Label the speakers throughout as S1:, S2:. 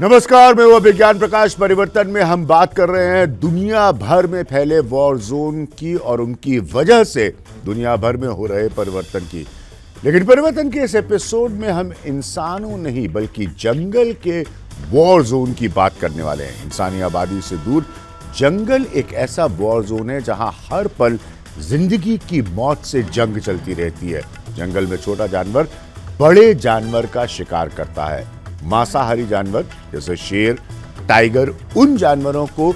S1: नमस्कार, मैं हूं विज्ञान प्रकाश। परिवर्तन में हम बात कर रहे हैं दुनिया भर में फैले वॉर जोन की और उनकी वजह से दुनिया भर में हो रहे परिवर्तन की। लेकिन परिवर्तन के इस एपिसोड में हम इंसानों नहीं बल्कि जंगल के वॉर जोन की बात करने वाले हैं। इंसानी आबादी से दूर जंगल एक ऐसा वॉर जोन है जहां हर पल जिंदगी की मौत से जंग चलती रहती है। जंगल में छोटा जानवर बड़े जानवर का शिकार करता है। मांसाहारी जानवर जैसे शेर, टाइगर उन जानवरों को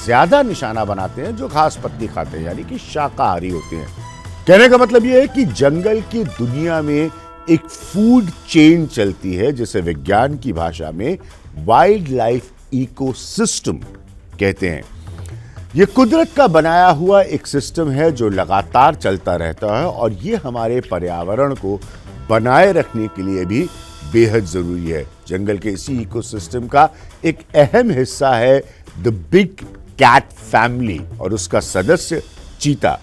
S1: ज्यादा निशाना बनाते हैं जो घास पत्ती खाते हैं, यानी कि शाकाहारी होते हैं। कहने का मतलब यह है कि जंगल की दुनिया में एक फूड चेन चलती है जिसे विज्ञान की भाषा में वाइल्ड लाइफ इकोसिस्टम कहते हैं। यह कुदरत का बनाया हुआ एक सिस्टम है जो लगातार चलता रहता है और यह हमारे पर्यावरण को बनाए रखने के लिए भी बेहद जरूरी है। जंगल के इसी इकोसिस्टम का एक अहम हिस्सा है द बिग कैट फैमिली और उसका सदस्य चीता।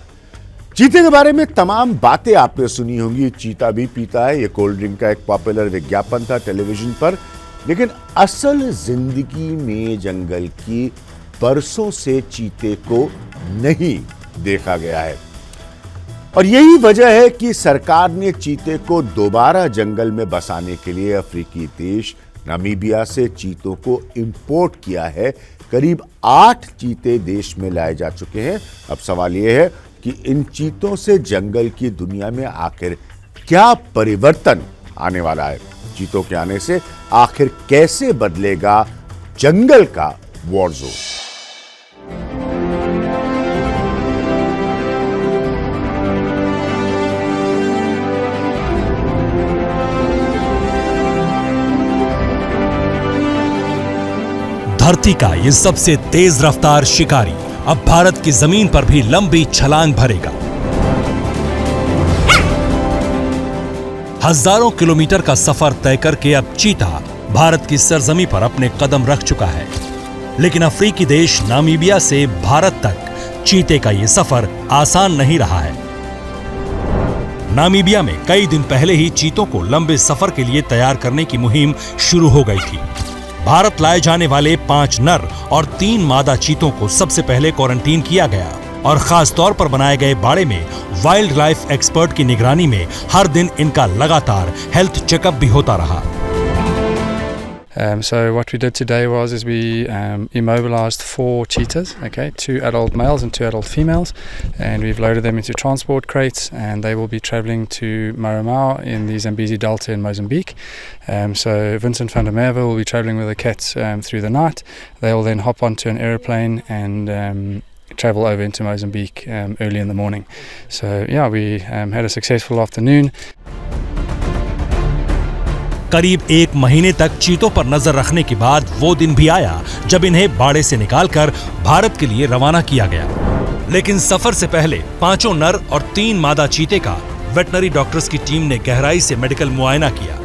S1: चीते के बारे में तमाम बातें आपने सुनी होंगी। चीता भी पीता है, ये कोल्ड ड्रिंक का एक पॉपुलर विज्ञापन था टेलीविजन पर। लेकिन असल जिंदगी में जंगल की बरसों से चीते को नहीं देखा गया है और यही वजह है कि सरकार ने चीते को दोबारा जंगल में बसाने के लिए अफ्रीकी देश नामीबिया से चीतों को इंपोर्ट किया है। करीब 8 चीते देश में लाए जा चुके हैं। अब सवाल यह है कि इन चीतों से जंगल की दुनिया में आखिर क्या परिवर्तन आने वाला है। चीतों के आने से आखिर कैसे बदलेगा जंगल का वॉर जोन।
S2: धरती का ये सबसे तेज रफ्तार शिकारी अब भारत की जमीन पर भी लंबी छलांग भरेगा। हजारों किलोमीटर का सफर तय करके अब चीता भारत की सरजमी पर अपने कदम रख चुका है। लेकिन अफ्रीकी देश नामीबिया से भारत तक चीते का ये सफर आसान नहीं रहा है। नामीबिया में कई दिन पहले ही चीतों को लंबे सफर के लिए तैयार करने की मुहिम शुरू हो गई थी। भारत लाए जाने वाले 5 नर और 3 मादा चीतों को सबसे पहले क्वारंटीन किया गया और खास तौर पर बनाए गए बाड़े में वाइल्ड लाइफ एक्सपर्ट की निगरानी में हर दिन इनका लगातार हेल्थ चेकअप भी होता रहा।
S3: So what we did today was we immobilized 4 cheetahs, 2 adult males and 2 adult females, and we've loaded them into transport crates, and they will be traveling to Maromau in the Zambezi Delta in Mozambique. So Vincent van der Merwe will be traveling with the cats through the night. They will then hop onto an aeroplane and travel over into Mozambique early in the morning. So yeah, we had a successful afternoon.
S2: करीब 1 महीने तक चीतों पर नजर रखने के बाद वो दिन भी आया जब इन्हें बाड़े से निकालकर भारत के लिए रवाना किया गया। लेकिन सफर से पहले 5 नर और 3 मादा चीते का वेटनरी डॉक्टर्स की टीम ने गहराई से मेडिकल मुआयना किया।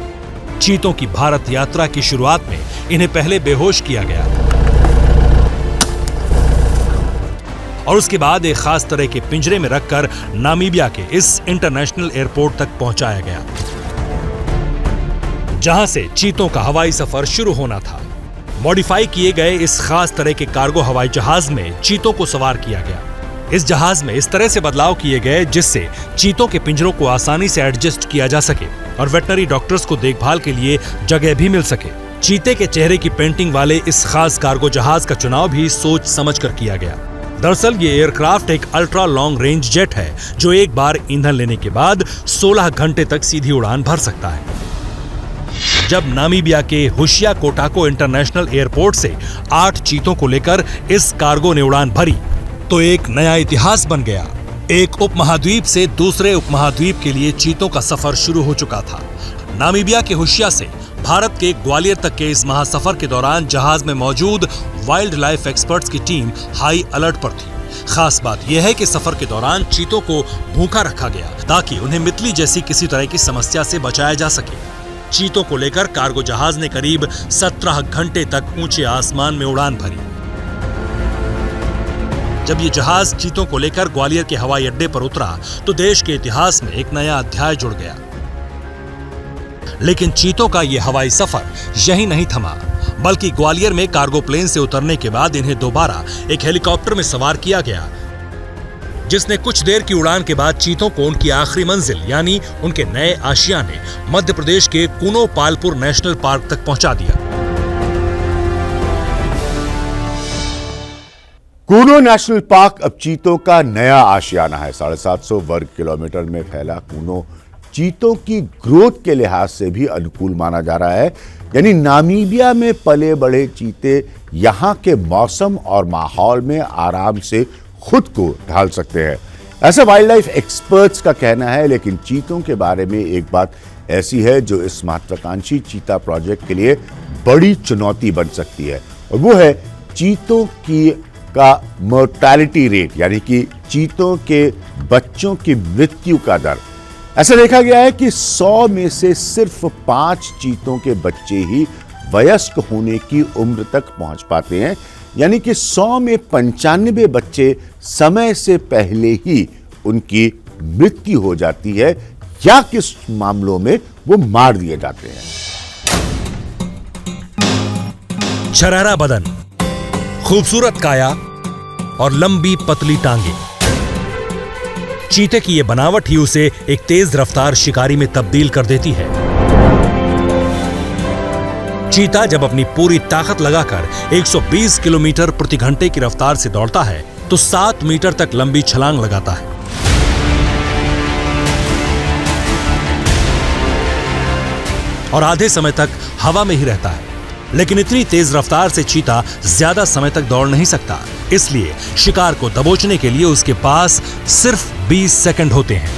S2: चीतों की भारत यात्रा की शुरुआत में इन्हें पहले बेहोश किया गया और उसके बाद एक खास तरह के पिंजरे में रखकर नामीबिया के इस इंटरनेशनल एयरपोर्ट तक पहुंचाया गया जहां से चीतों का हवाई सफर शुरू होना था। मॉडिफाई किए गए इस खास तरह के कार्गो हवाई जहाज में चीतों को सवार किया गया। इस जहाज में इस तरह से बदलाव किए गए जिससे चीतों के पिंजरों को आसानी से एडजस्ट किया जा सके और वेटनरी डॉक्टर्स को देखभाल के लिए जगह भी मिल सके। चीते के चेहरे की पेंटिंग वाले इस खास कार्गो जहाज का चुनाव भी सोच समझ कर किया गया। दरअसल ये एयरक्राफ्ट एक अल्ट्रा लॉन्ग रेंज जेट है जो एक बार ईंधन लेने के बाद 16 घंटे तक सीधी उड़ान भर सकता है। जब नामीबिया के हुशिया कोटाको इंटरनेशनल एयरपोर्ट से 8 चीतों को लेकर इस कार्गो ने उड़ान भरी तो एक नया इतिहास बन गया। एक उपमहाद्वीप से दूसरे उपमहाद्वीप के लिए चीतों का सफर शुरू हो चुका था। नामीबिया के हुशिया से भारत के ग्वालियर तक के इस महासफर के दौरान जहाज में मौजूद वाइल्ड लाइफ एक्सपर्ट्स की टीम हाई अलर्ट पर थी। खास बात यह है कि सफर के दौरान चीतों को भूखा रखा गया ताकि उन्हें मितली जैसी किसी तरह की समस्या से बचाया जा सके। चीतों को लेकर कार्गो जहाज ने करीब 17 घंटे तक ऊंचे आसमान में उड़ान भरी। जब ये जहाज चीतों को लेकर ग्वालियर के हवाई अड्डे पर उतरा तो देश के इतिहास में एक नया अध्याय जुड़ गया। लेकिन चीतों का यह हवाई सफर यही नहीं थमा। बल्कि ग्वालियर में कार्गो प्लेन से उतरने के बाद इन्हें दोबारा एक हेलीकॉप्टर में सवार किया गया, जिसने कुछ देर की उड़ान के बाद चीतों को उनकी आखिरी मंजिल यानी उनके नए आशियाने मध्य प्रदेश के कुनो पालपुर नेशनल पार्क तक पहुंचा दिया।
S1: कूनो नेशनल पार्क अब चीतों का नया आशियाना है। 750 वर्ग किलोमीटर में फैला कूनो चीतों की ग्रोथ के लिहाज से भी अनुकूल माना जा रहा है। यानी नामीबिया में पले बड़े चीते यहां के मौसम और माहौल में आराम से खुद को ढाल सकते हैं, ऐसा वाइल्ड लाइफ एक्सपर्ट्स का कहना है। लेकिन चीतों के बारे में एक बात ऐसी है जो इस महत्वाकांक्षी चीता प्रोजेक्ट के लिए बड़ी चुनौती बन सकती है, और वो है चीतों का मोर्टेलिटी रेट, यानी कि चीतों के बच्चों की मृत्यु का दर। ऐसा देखा गया है कि 100 में से सिर्फ 5 चीतों के बच्चे ही वयस्क होने की उम्र तक पहुंच पाते हैं, यानी कि 100 में 95 बच्चे समय से पहले ही उनकी मृत्यु हो जाती है, या किस मामलों में वो मार दिए जाते हैं।
S2: शरारा बदन, खूबसूरत काया और लंबी पतली टांगे, चीते की यह बनावट ही उसे एक तेज रफ्तार शिकारी में तब्दील कर देती है। चीता जब अपनी पूरी ताकत लगाकर 120 किलोमीटर प्रति घंटे की रफ्तार से दौड़ता है तो 7 मीटर तक लंबी छलांग लगाता है। और आधे समय तक हवा में ही रहता है। लेकिन इतनी तेज रफ्तार से चीता ज्यादा समय तक दौड़ नहीं सकता, इसलिए शिकार को दबोचने के लिए उसके पास सिर्फ 20 सेकंड होते हैं।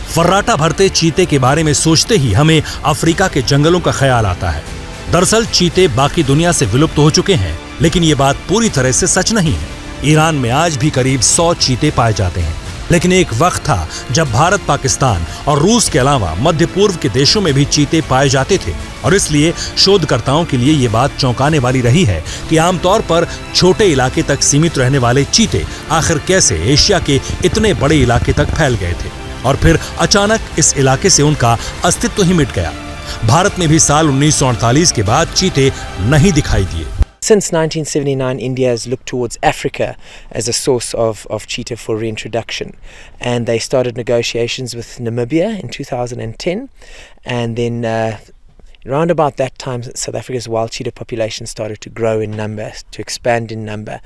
S2: फर्राटा भरते चीते के बारे में सोचते ही हमें अफ्रीका के जंगलों का ख्याल आता है। दरअसल चीते बाकी दुनिया से विलुप्त हो चुके हैं, लेकिन यह बात पूरी तरह से सच नहीं है। ईरान में आज भी करीब 100 चीते पाए जाते हैं, लेकिन एक वक्त था जब भारत, पाकिस्तान और रूस के अलावा मध्य पूर्व के देशों में भी चीते पाए जाते थे, और इसलिए शोधकर्ताओं के लिए ये बात चौंकाने वाली रही है कि आमतौर पर छोटे इलाके तक सीमित रहने वाले चीते आखिर कैसे एशिया के इतने बड़े इलाके तक फैल गए थे, और फिर अचानक इस इलाके से उनका अस्तित्व ही मिट गया। भारत में भी साल 1948 के बाद चीते नहीं दिखाई दिए।
S4: Since 1979, India has looked towards Africa as a source of cheetah for reintroduction, and they started negotiations with Namibia in 2010, and then around about that time South Africa's wild cheetah population started to grow in number, to expand in number,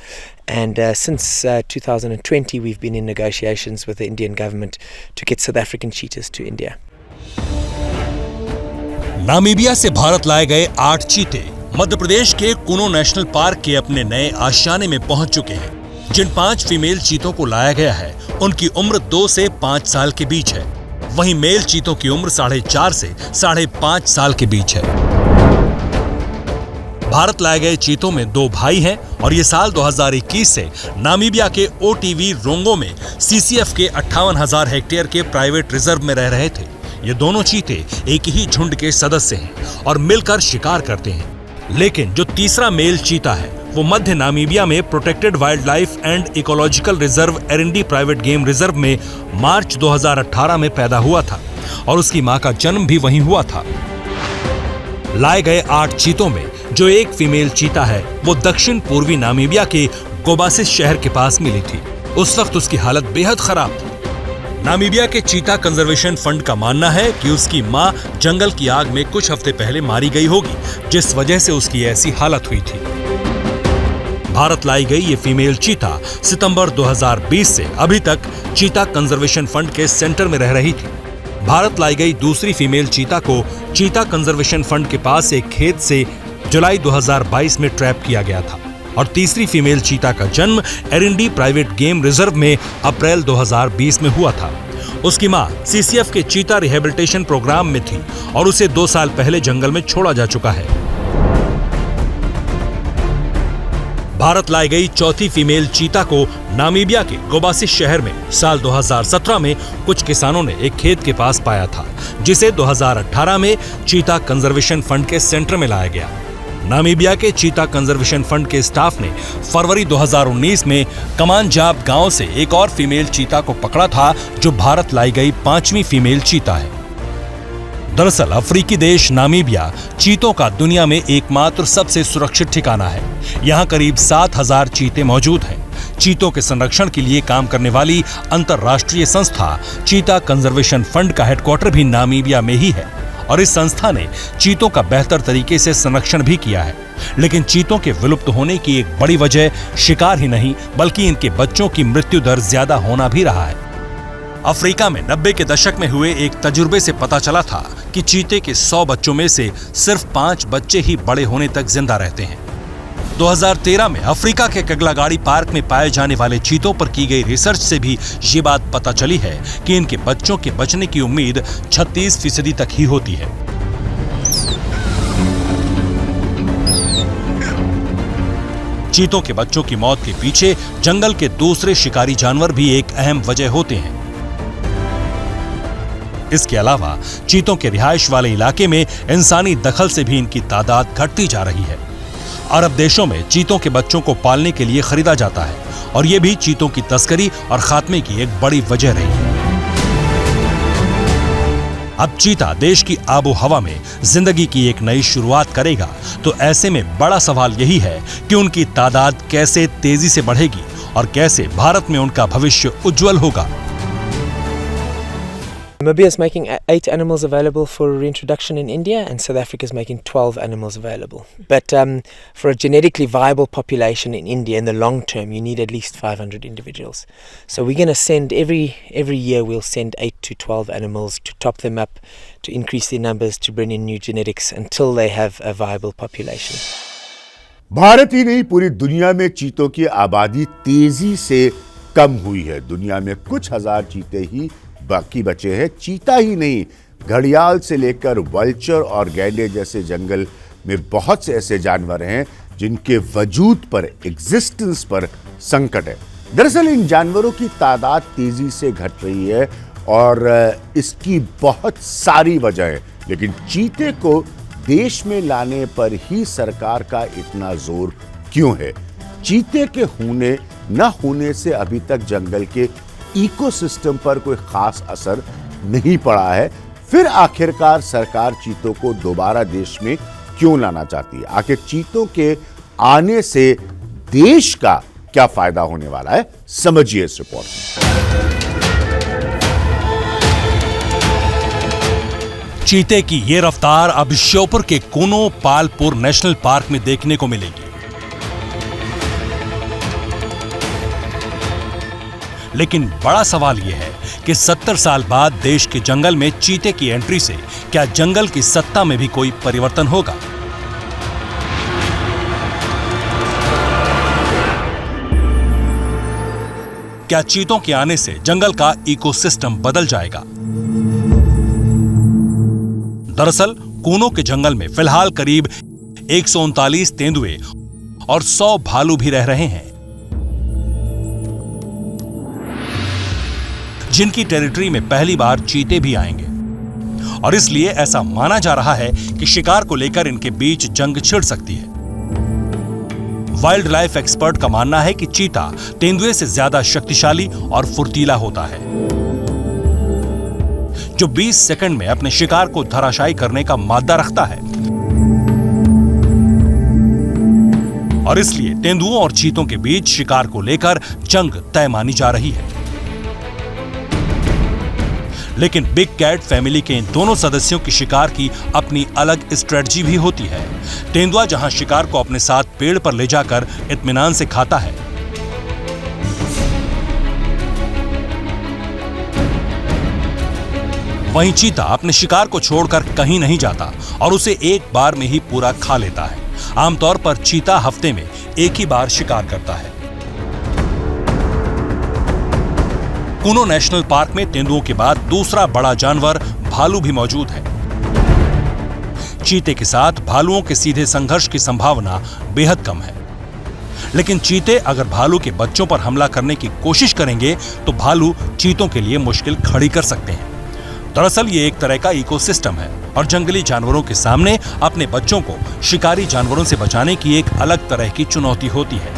S4: and since 2020 we've been in negotiations with the Indian government to get South African cheetahs to India.
S2: Namibia से भारत लाए गए 8 चीते मध्य प्रदेश के कुनो national park के अपने नए आशियाने में पहुंच चुके हैं। जिन 5 फीमेल चीतों को लाया गया है उनकी उम्र 2 से 5 साल के बीच है, वहीं मेल चीतों की उम्र 4.5 से 5.5 साल के बीच है। भारत लाए गए चीतों में 2 भाई हैं और ये साल 2021 से नामीबिया के ओटीवी रोंगो में सीसीएफ के 58,000 हेक्टेयर के प्राइवेट रिजर्व में रह रहे थे। ये दोनों चीते एक ही झुंड के सदस्य हैं और मिलकर शिकार करते हैं। लेकिन जो तीसरा मेल चीता है वो मध्य नामीबिया में protected wildlife and ecological reserve Erindi private game reserve में मार्च 2018 में पैदा हुआ था और उसकी मां का जन्म भी वहीं हुआ था। लाए गए 8 चीतों में जो एक फीमेल चीता है वो दक्षिण पूर्वी नामीबिया के गोबासिस शहर के पास मिली थी। उस वक्त उसकी हालत बेहद खराब थी। नामीबिया के चीता कंजर्वेशन फंड का मानना है कि उसकी मां जंगल की आग में कुछ हफ्ते पहले मारी गई होगी, जिस वजह से उसकी ऐसी हालत हुई थी। भारत लाई गई ये फीमेल चीता सितंबर 2020 से अभी तक चीता कंजर्वेशन फंड के सेंटर में रह रही थी। भारत लाई गई दूसरी फीमेल चीता को चीता कंजर्वेशन फंड के पास एक खेत से जुलाई 2022 में ट्रैप किया गया था और तीसरी फीमेल चीता का जन्म एरिंडी प्राइवेट गेम रिजर्व में अप्रैल 2020 में हुआ था। उसकी मां सीसीएफ के चीता रिहेबिलिटेशन प्रोग्राम में थी और उसे 2 साल पहले जंगल में छोड़ा जा चुका है। भारत लाई गई चौथी फीमेल चीता को नामीबिया के गोबासिस शहर में साल 2017 में कुछ किसानों ने एक खेत के पास पाया था, जिसे 2018 में चीता कंजर्वेशन फंड के सेंटर में लाया गया। नामीबिया के चीता कंजर्वेशन फंड के स्टाफ ने फरवरी 2019 में कमानजाब गांव से एक और फीमेल चीता को पकड़ा था, जो भारत लाई गई 5वीं फीमेल चीता है। दरअसल अफ्रीकी देश नामीबिया चीतों का दुनिया में एकमात्र सबसे सुरक्षित ठिकाना है। यहाँ करीब 7,000 चीते मौजूद हैं। चीतों के संरक्षण के लिए काम करने वाली अंतर्राष्ट्रीय संस्था चीता कंजर्वेशन फंड का हेडक्वार्टर भी नामीबिया में ही है और इस संस्था ने चीतों का बेहतर तरीके से संरक्षण भी किया है। लेकिन चीतों के विलुप्त होने की एक बड़ी वजह शिकार ही नहीं बल्कि इनके बच्चों की मृत्यु दर ज्यादा होना भी रहा है। अफ्रीका में 90 के दशक में हुए एक तजुर्बे से पता चला था कि चीते के 100 बच्चों में से सिर्फ 5 बच्चे ही बड़े होने तक जिंदा रहते हैं। 2013 में अफ्रीका के कगलागाड़ी पार्क में पाए जाने वाले चीतों पर की गई रिसर्च से भी ये बात पता चली है कि इनके बच्चों के बचने की उम्मीद 36% तक ही होती है। चीतों के बच्चों की मौत के पीछे जंगल के दूसरे शिकारी जानवर भी एक अहम वजह होते हैं। इसके अलावा चीतों के रिहायश वाले इलाके में इंसानी दखल से भी इनकी तादाद घटती जा रही है। अरब देशों में चीतों के बच्चों को पालने के लिए खरीदा जाता है और ये भी चीतों की तस्करी और खात्मे की एक बड़ी वजह रही है। अब चीता देश की आबो हवा में जिंदगी की एक नई शुरुआत करेगा, तो ऐसे में बड़ा सवाल यही है कि उनकी तादाद कैसे तेजी से बढ़ेगी और कैसे भारत में उनका भविष्य उज्जवल होगा।
S4: Namibia is making 8 animals available for reintroduction in India, and South Africa is making 12 animals available. But for a genetically viable population in India in the long term, you need at least 500 individuals. So we're going to send every year we'll send 8 to 12 animals to top them up, to increase their numbers, to bring in new genetics until they have a viable population.
S1: Bharat ही नहीं पूरी दुनिया में चीतों की आबादी तेजी से कम हुई है। दुनिया में कुछ हजार चीते ही बाकी बचे हैं। चीता ही नहीं, घड़ियाल से लेकर वल्चर और गैंडे जैसे जंगल में बहुत से ऐसे जानवर हैं जिनके वजूद पर, एग्जिस्टेंस पर संकट है। दरअसल इन जानवरों की तादाद तेजी से घट रही है और इसकी बहुत सारी वजह है, लेकिन चीते को देश में लाने पर ही सरकार का इतना जोर क्यों है? चीते के होने न होने से अभी तक जंगल के इकोसिस्टम पर कोई खास असर नहीं पड़ा है। फिर आखिरकार सरकार चीतों को दोबारा देश में क्यों लाना चाहती है? आखिर चीतों के आने से देश का क्या फायदा होने वाला है, समझिए इस रिपोर्ट में।
S2: चीते की ये रफ्तार अब श्योपुर के कोनो पालपुर नेशनल पार्क में देखने को मिलेगी। लेकिन बड़ा सवाल यह है कि 70 साल बाद देश के जंगल में चीते की एंट्री से क्या जंगल की सत्ता में भी कोई परिवर्तन होगा? क्या चीतों के आने से जंगल का इकोसिस्टम बदल जाएगा? दरअसल कोनो के जंगल में फिलहाल करीब 139 तेंदुए और 100 भालू भी रह रहे हैं, जिनकी टेरिटरी में पहली बार चीते भी आएंगे और इसलिए ऐसा माना जा रहा है कि शिकार को लेकर इनके बीच जंग छिड़ सकती है। वाइल्ड लाइफ एक्सपर्ट का मानना है कि चीता तेंदुए से ज्यादा शक्तिशाली और फुर्तीला होता है, जो 20 सेकंड में अपने शिकार को धराशायी करने का मादा रखता है और इसलिए तेंदुओं और चीतों के बीच शिकार को लेकर जंग तय मानी जा रही है। लेकिन बिग कैट फैमिली के इन दोनों सदस्यों की शिकार की अपनी अलग स्ट्रेटजी भी होती है। तेंदुआ जहां शिकार को अपने साथ पेड़ पर ले जाकर इत्मीनान से खाता है, वहीं चीता अपने शिकार को छोड़कर कहीं नहीं जाता और उसे एक बार में ही पूरा खा लेता है। आमतौर पर चीता हफ्ते में एक ही बार शिकार करता है। कुनो नेशनल पार्क में तेंदुओं के बाद दूसरा बड़ा जानवर भालू भी मौजूद है। चीते के साथ भालुओं के सीधे संघर्ष की संभावना बेहद कम है, लेकिन चीते अगर भालू के बच्चों पर हमला करने की कोशिश करेंगे तो भालू चीतों के लिए मुश्किल खड़ी कर सकते हैं। दरअसल ये एक तरह का इकोसिस्टम है और जंगली जानवरों के सामने अपने बच्चों को शिकारी जानवरों से बचाने की एक अलग तरह की चुनौती होती है।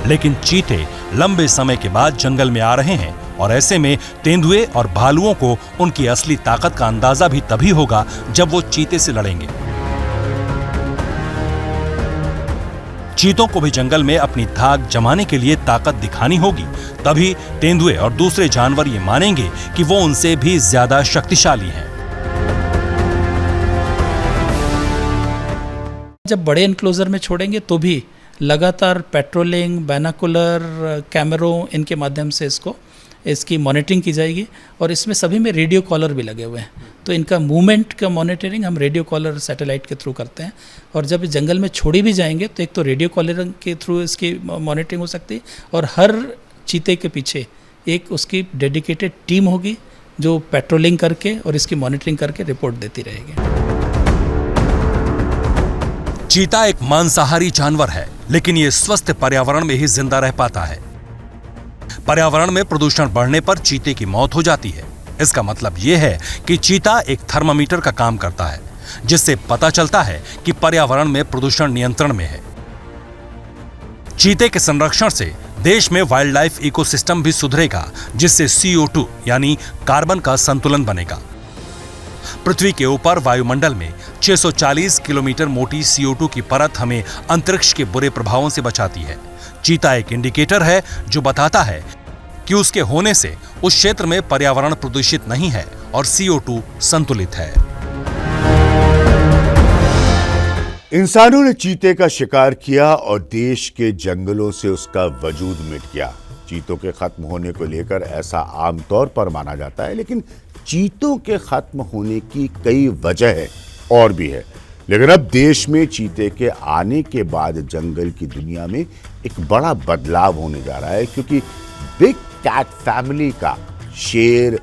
S2: लेकिन चीते लंबे समय के बाद जंगल में आ रहे हैं और ऐसे में तेंदुए और भालुओं को उनकी असली ताकत का अंदाजा भी तभी होगा जब वो चीते से लड़ेंगे। चीतों को भी जंगल में अपनी धाक जमाने के लिए ताकत दिखानी होगी, तभी तेंदुए और दूसरे जानवर ये मानेंगे कि वो उनसे भी ज्यादा शक्तिशाली हैं।
S5: जब बड़े एनक्लोजर में छोड़ेंगे तो भी लगातार पेट्रोलिंग, बाइनोकुलर, कैमरों, इनके माध्यम से इसकी मॉनिटरिंग की जाएगी और इसमें सभी में रेडियो कॉलर भी लगे हुए हैं। तो इनका मूवमेंट का मॉनिटरिंग हम रेडियो कॉलर सैटेलाइट के थ्रू करते हैं और जब जंगल में छोड़ी भी जाएंगे तो एक तो रेडियो कॉलर के थ्रू इसकी मॉनिटरिंग हो सकती है और हर चीते के पीछे एक उसकी डेडिकेटेड टीम होगी जो पेट्रोलिंग करके और इसकी मॉनिटरिंग करके रिपोर्ट देती रहेगी।
S2: चीता एक मांसाहारी जानवर है, लेकिन ये स्वस्थ पर्यावरण में ही जिंदा रह पाता है। पर्यावरण में प्रदूषण बढ़ने पर चीते की मौत हो जाती है। इसका मतलब यह है कि चीता एक थर्मामीटर का काम करता है, जिससे पता चलता है कि पर्यावरण में प्रदूषण नियंत्रण में है। चीते के संरक्षण से देश में वाइल्ड लाइफ इकोसिस्टम भी सुधरेगा, जिससे CO2 यानी कार्बन का संतुलन बनेगा। पृथ्वी के ऊपर वायुमंडल में 640 किलोमीटर मोटी CO2 की परत हमें अंतरिक्ष के बुरे प्रभावों से बचाती है। चीता एक इंडिकेटर है जो बताता है कि उसके होने से उस क्षेत्र में पर्यावरण प्रदूषित नहीं है और CO2 संतुलित है।
S1: इंसानों ने चीते का शिकार किया और देश के जंगलों से उसका वजूद मिट गया। चीतों के खत्म होने को लेकर ऐसा आमतौर पर माना जाता है, लेकिन चीतों के खत्म होने की कई वजह और भी है। लेकिन अब देश में चीते के आने के बाद जंगल की दुनिया में एक बड़ा बदलाव होने जा रहा है, क्योंकि बिग कैट फैमिली का शेर,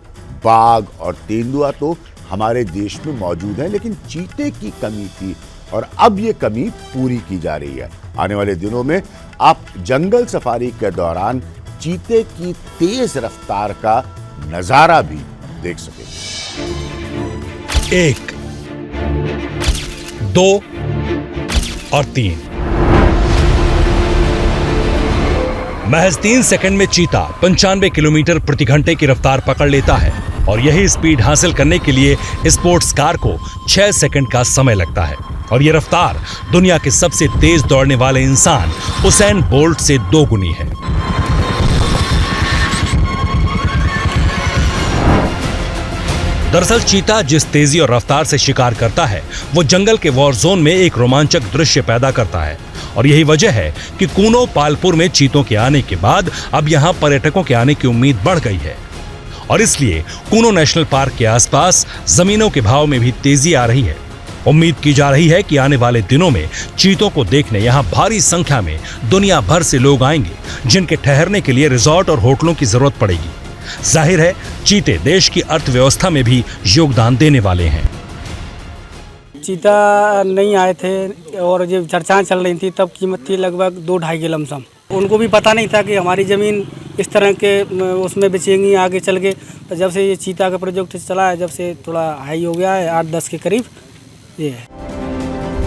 S1: बाघ और तेंदुआ तो हमारे देश में मौजूद है, लेकिन चीते की कमी थी और अब ये कमी पूरी की जा रही है। आने वाले दिनों में आप जंगल सफारी के दौरान चीते की तेज रफ्तार का नजारा भी देख सकेंगे।
S2: 1, 2 और 3। महज 3 सेकंड में चीता 95 किलोमीटर प्रति घंटे की रफ्तार पकड़ लेता है और यही स्पीड हासिल करने के लिए स्पोर्ट्स कार को 6 सेकंड का समय लगता है। और यह रफ्तार दुनिया के सबसे तेज दौड़ने वाले इंसान उसैन बोल्ट से 2 गुनी है। दरअसल चीता जिस तेजी और रफ्तार से शिकार करता है वो जंगल के वॉर जोन में एक रोमांचक दृश्य पैदा करता है और यही वजह है कि कूनो पालपुर में चीतों के आने के बाद अब यहां पर्यटकों के आने की उम्मीद बढ़ गई है और इसलिए कूनो नेशनल पार्क के आसपास जमीनों के भाव में भी तेजी आ रही है। उम्मीद की जा रही है कि आने वाले दिनों में चीतों को देखने यहां भारी संख्या में दुनिया भर से लोग आएंगे, जिनके ठहरने के लिए रिजॉर्ट और होटलों की जरूरत पड़ेगी। जाहिर है चीते देश की अर्थव्यवस्था में भी योगदान देने वाले हैं।
S6: चीता नहीं आए थे और जब चर्चाएं चल रही थी तब कीमत थी लगभग 2-2.5 के लमसम। उनको भी पता नहीं था कि हमारी ज़मीन इस तरह के उसमें बेचेंगी आगे चल के। तो जब से ये चीता का प्रोजेक्ट चला है, जब से थोड़ा हाई हो गया है, 8-10 के करीब ये है।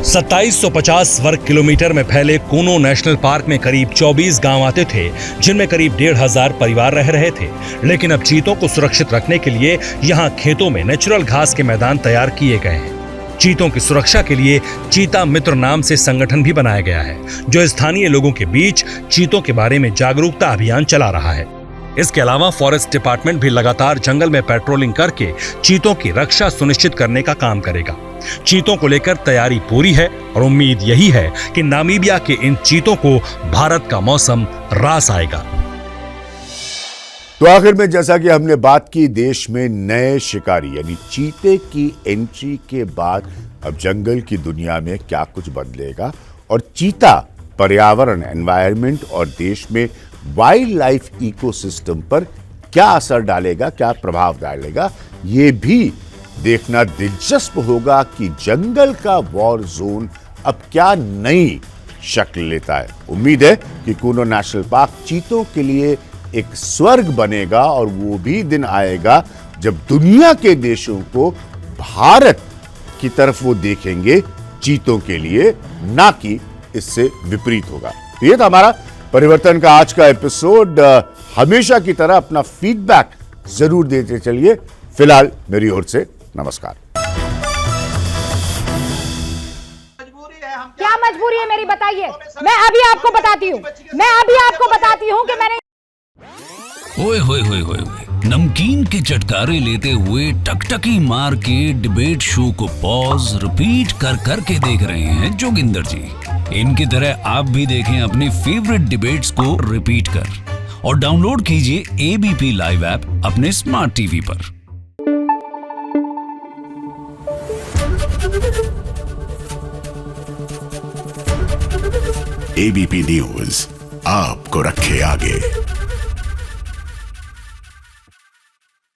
S2: 2750 वर्ग किलोमीटर में फैले कूनो नेशनल पार्क में करीब 24 गांव आते थे, जिनमें करीब 1500 परिवार रह रहे थे। लेकिन अब चीतों को सुरक्षित रखने के लिए यहां खेतों में नेचुरल घास के मैदान तैयार किए गए हैं। चीतों की सुरक्षा के लिए चीता मित्र नाम से संगठन भी बनाया गया है, जो स्थानीय लोगों के बीच चीतों के बारे में जागरूकता अभियान चला रहा है। इसके अलावा फॉरेस्ट डिपार्टमेंट भी लगातार जंगल में पेट्रोलिंग करके चीतों की रक्षा सुनिश्चित करने का काम करेगा। चीतों को लेकर तैयारी पूरी है और उम्मीद यही है कि नामीबिया के इन चीतों को भारत का मौसम रास आएगा।
S1: तो आखिर में जैसा कि हमने बात की, देश में नए शिकारी यानी चीते की एंट्री के बाद अब जंगल की दुनिया में क्या कुछ बदलेगा और चीता पर्यावरण, एनवायरनमेंट और देश में वाइल्ड लाइफ इकोसिस्टम पर क्या असर डालेगा, क्या प्रभाव डालेगा, ये भी देखना दिलचस्प होगा कि जंगल का वॉर जोन अब क्या नई शक्ल लेता है। उम्मीद है कि कूनो नेशनल पार्क चीतों के लिए एक स्वर्ग बनेगा और वो भी दिन आएगा जब दुनिया के देशों को भारत की तरफ वो देखेंगे चीतों के लिए, ना कि इससे विपरीत होगा। तो ये था हमारा परिवर्तन का आज का एपिसोड। हमेशा की तरह अपना फीडबैक जरूर देते चलिए। फिलहाल मेरी ओर से नमस्कार।
S7: क्या मजबूरी है मेरी, बताइए। मैं अभी आपको बताती हूँ कि मैंने
S8: ओए होए होए होए नमकीन के चटकारे लेते हुए टकटकी मार के डिबेट शो को पॉज रिपीट कर करके देख रहे हैं जोगिंदर जी। इनकी तरह आप भी देखें अपनी फेवरेट डिबेट्स को रिपीट कर और डाउनलोड कीजिए एबीपी लाइव ऐप अपने स्मार्ट टीवी पर।
S9: एबीपी न्यूज आपको रखे आगे।